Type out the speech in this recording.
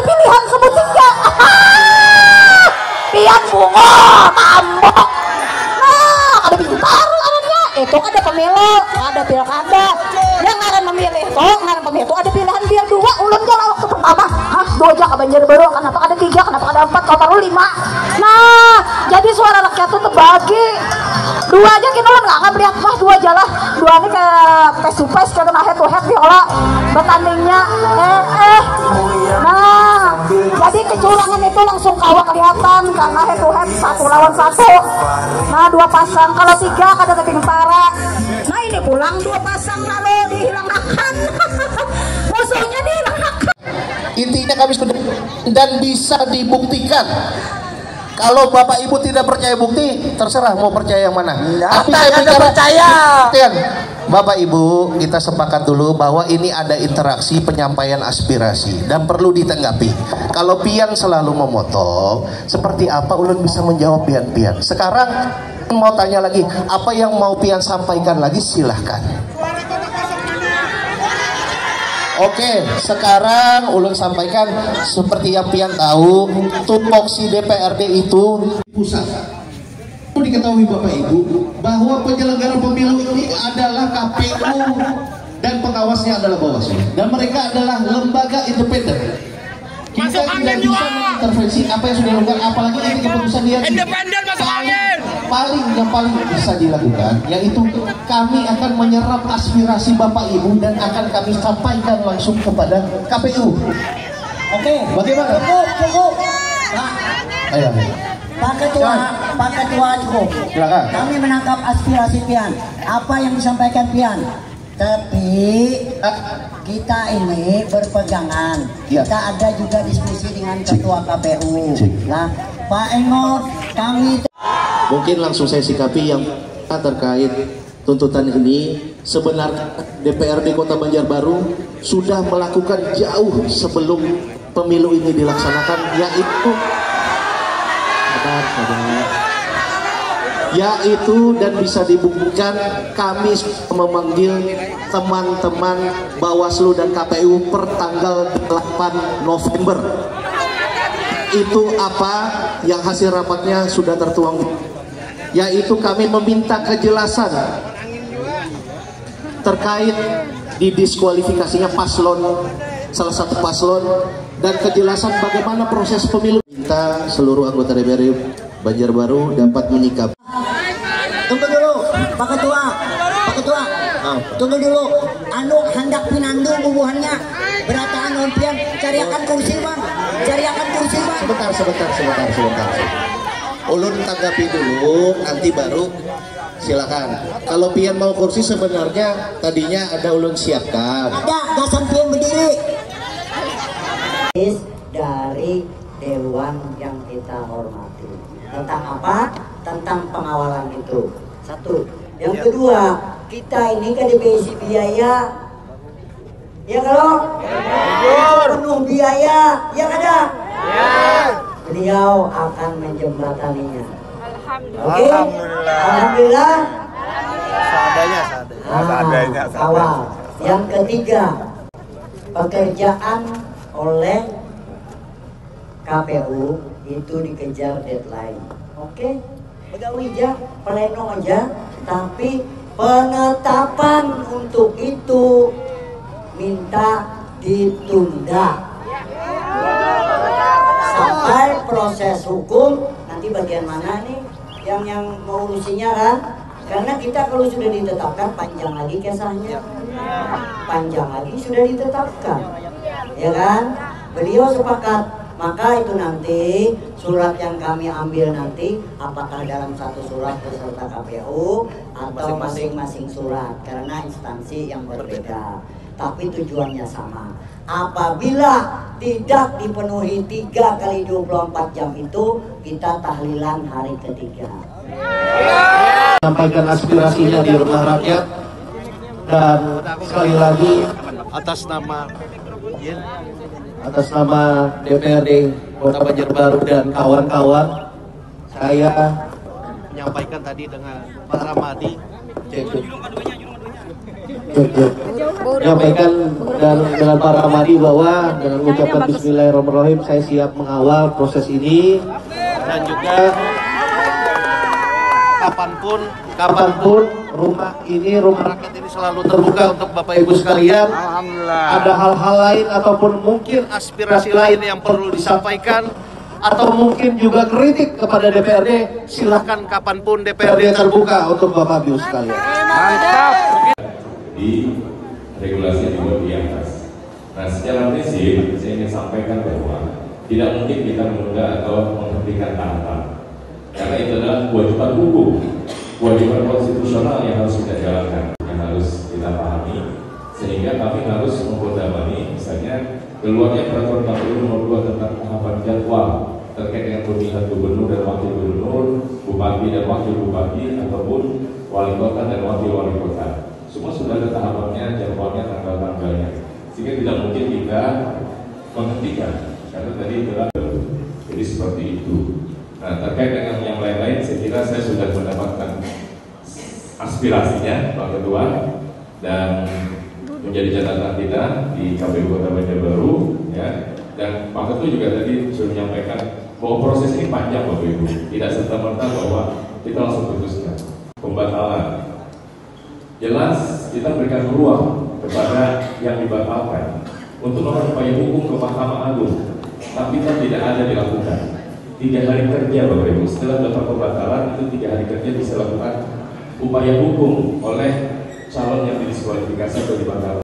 pilihan sebut tiga. Pian bungo tambok. Nah ada pintar anaknya itu ada pemilu ada pilkada yang ngaran memilih ngaran pemilu itu ada pilihan biar dua ulun jalan waktu pertama dua aja ke Banjarbaru kenapa ada tiga kenapa ada empat kalau baru lima. Nah jadi suara rakyat itu terbagi dua aja kita nggak melihat mah dua aja lah dua ini kayak pesupes kayak head to head viola bertandingnya nah jadi kecurangan itu langsung kawak kelihatan karena head to head satu lawan satu. Nah dua pasang kalau tiga kada teping tara. Nah ini pulang dua pasang lalu dihilangkan musuhnya dihilangkan. Intinya kami sudah dan bisa dibuktikan. Kalau Bapak Ibu tidak percaya bukti, terserah mau percaya yang mana. Tapi saya percaya. Bapak Ibu, kita sepakat dulu bahwa ini ada interaksi penyampaian aspirasi dan perlu ditanggapi. Kalau pian selalu memotong, seperti apa ulun bisa menjawab pian-pian. Sekarang mau tanya lagi, apa yang mau pian sampaikan lagi silahkan. Oke, sekarang ulun sampaikan seperti yang pian tahu, tupoksi DPRD itu pusat. Perlu diketahui Bapak Ibu bahwa penyelenggara pemilu ini adalah KPU dan pengawasnya adalah Bawaslu dan mereka adalah lembaga independen. Kita tidak bisa mengintervensi apa yang sudah dilakukan, apalagi ini keputusan dia independen masuk angin. Yang paling bisa dilakukan yaitu kami akan menyerap aspirasi Bapak Ibu dan akan kami sampaikan langsung kepada KPU. Oke, bagaimana? Cukup. Ayo. Pak Ketua cukup. Silakan. Kami menangkap aspirasi pian. Apa yang disampaikan pian? Tapi kita ini berpegangan. Kita ada juga diskusi dengan Ketua KPU. Nah, Pak Engor, kami mungkin langsung saya sikapi yang terkait tuntutan ini. Sebenarnya DPRD Kota Banjarbaru sudah melakukan jauh sebelum pemilu ini dilaksanakan, yaitu dan bisa dibuktikan kami memanggil teman-teman Bawaslu dan KPU per tanggal 8 November. Itu apa yang hasil rapatnya sudah tertuang, yaitu kami meminta kejelasan terkait didiskualifikasinya paslon, salah satu paslon, dan kejelasan bagaimana proses pemilu. Minta seluruh anggota DPRD Banjarbaru dapat menyikapi. tunggu dulu, Pak Ketua. Tunggu dulu. Anu hendak pinandu bubuhannya. Berataan pian cariakan kursi bang. Sebentar. Ulun tanggapi dulu, nanti baru silakan. Kalau pian mau kursi sebenarnya tadinya ada ulun siapkan. Ada, gasan pian berdiri. Dari dewan yang kita hormati. Tentang apa? Tentang pengawalan itu. Satu. Yang kedua, kita ini kan diberi biaya. Ya kalau? Penuh biaya, ya ada? Ya. Beliau akan menjembataninya. Oke? Alhamdulillah. Seadanya. Awal. Yang ketiga, pekerjaan oleh KPU itu dikejar deadline. Oke? Pegawai aja, pleno aja, tapi penetapan untuk itu minta ditunda sampai proses hukum. Nanti bagian mana nih yang mengurusinya kan? Karena kita kalau sudah ditetapkan panjang lagi kisahnya, panjang lagi sudah ditetapkan, ya kan? Beliau sepakat. Maka itu nanti surat yang kami ambil nanti apakah dalam satu surat beserta KPU atau masing-masing surat karena instansi yang berbeda, tapi tujuannya sama. Apabila tidak dipenuhi 3 kali 24 jam itu, kita tahlilan hari ketiga. Sampaikan aspirasinya di rumah rakyat, dan sekali lagi atas nama DPRD Kota Banjarbaru dan kawan-kawan, saya menyampaikan tadi dengan Pak Ramadi. menyampaikan dengan Pak Ramadi bahwa dengan ucapan Bismillahirrahmanirrahim saya siap mengawal proses ini, dan juga kapanpun rumah rakyat ini selalu terbuka untuk Bapak Ibu sekalian. Ada hal-hal lain ataupun mungkin aspirasi lain yang perlu disampaikan, atau mungkin juga kritik kepada DPRD, silahkan kapanpun DPRD terbuka untuk Bapak Ibu sekalian. Di regulasi yang dibuat di atas. Nah, secara prinsip saya ingin sampaikan bahwa tidak mungkin kita menunda atau menghentikan tahapan, karena itu adalah kewajiban hukum, kewajiban konstitusional yang harus kita jalankan, yang harus kita pahami, sehingga kami harus memperdomani misalnya keluarnya peraturan KPU nomor 2 tentang tahapan jadwal terkait dengan pemilihan gubernur dan wakil gubernur, bupati dan wakil bupati, ataupun wali kota dan wakil wali kota. Semua sudah ada tahapannya, jadwalnya, tanggal-tanggalnya, sehingga tidak mungkin kita menghentikan, karena tadi adalah jadi seperti itu. Nah, terkait dengan yang lain-lain, saya kira saya sudah mendapatkan aspirasinya Pak Ketua, dan menjadi catatan kita di KPU Kota Banjarbaru, ya. Dan Pak Ketua juga tadi sudah menyampaikan bahwa proses ini panjang Bapak Ibu, tidak serta-merta bahwa kita langsung putuskan pembatalan. Jelas kita berikan ruang kepada yang dibatalkan untuk melakukan upaya hukum ke Mahkamah Agung, tapi kan tidak ada dilakukan. 3 hari kerja Bapak Ibu setelah dapat pembatalan, itu 3 hari kerja bisa lakukan upaya hukum oleh calon yang didiskualifikasi atau dibatalkan.